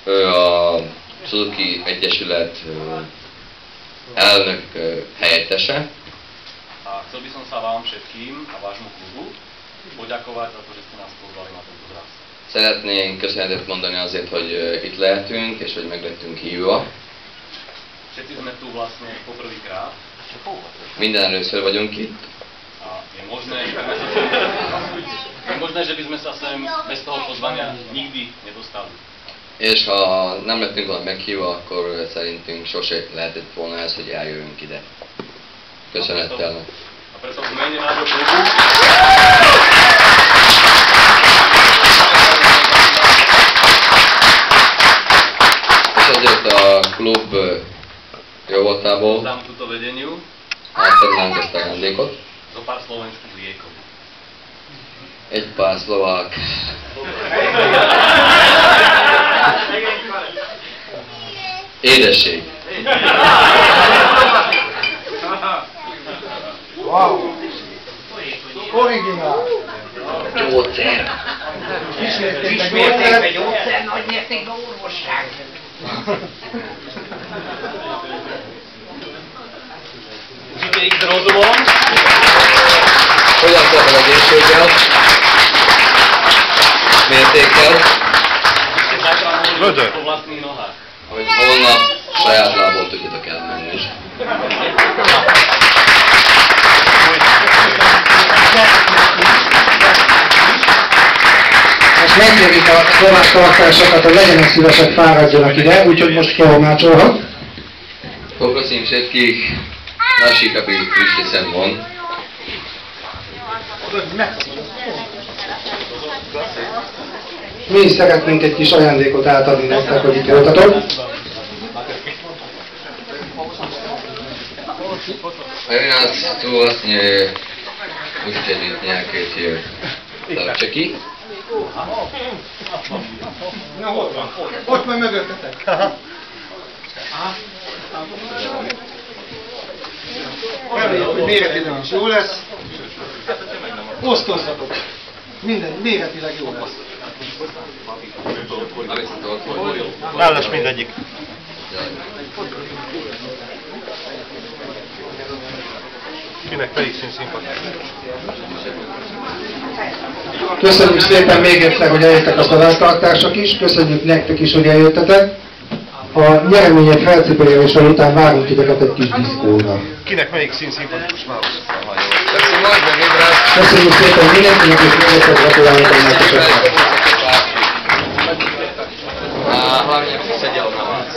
Ő a Suzuki Egyesület elnök helyettese. A chcel by som sa vám všetkým a vášmu klubu poďakovať za to, že ste nás pozvali na tento zraz. Szeretnénk köszönetet mondani azért, hogy itt lehetünk, és hogy meg lettünk hívva. Všetci sme tu vlastne poprvýkrát. Minden először vagyunk itt. A je možné, že by sme sa sem bez toho pozvania nikdy nedostali. És ha nem lettünk volna meghívva, akkor szerintünk sose lehetett volna ez, hogy eljöjjünk ide. Köszönettel. A preto v mene nášho klubu és ezért a klub jó voltából dám túto vedeniu átadnánk ezt a ajándékot. zo pár slovenských liekov. Egy pár szlovák édesség. Wow! Originál! Gyógyszer. Kismértékben gyógyszer, nagy mértékben orvosság. Žite ich s rozumom. Foglalkozzatok egészséggel, mértékkel, Zajtra po vlastných nohách. hogy holnap saját lából tudjatok elmenni. Most megkérjük a szlovák tartásokat, hogy legyenek szívesek, fáradjanak ide, úgyhogy most tolmácsolhat. Poprosím všetkých našich, aby prišli sem von. Mi is szeretnénk egy kis ajándékot átadni nektek, hogy itt voltatok. A u nás tu vlastne musíte mít nejaké tie darčeky. Na, ott van. Ott van mögöttetek. Reméljük, hogy méretileg is jó lesz. Osztozzatok. Minden méretileg jó lesz. Nállas mindegyik. Kinek melyik szín szimpatikus? Köszönjük szépen még egyszer, hogy eljöttek a szavaztartások is. Köszönjük nektek is, hogy eljöttetek. A nyeremények felcipelésével után várunk titeket egy kis diszkóra. Kinek melyik szín szimpatikus nálam? Köszönjük szépen mindenkinek, és még egyszer gratulálunk a megkezdésnek. A hlavne seděl na vás.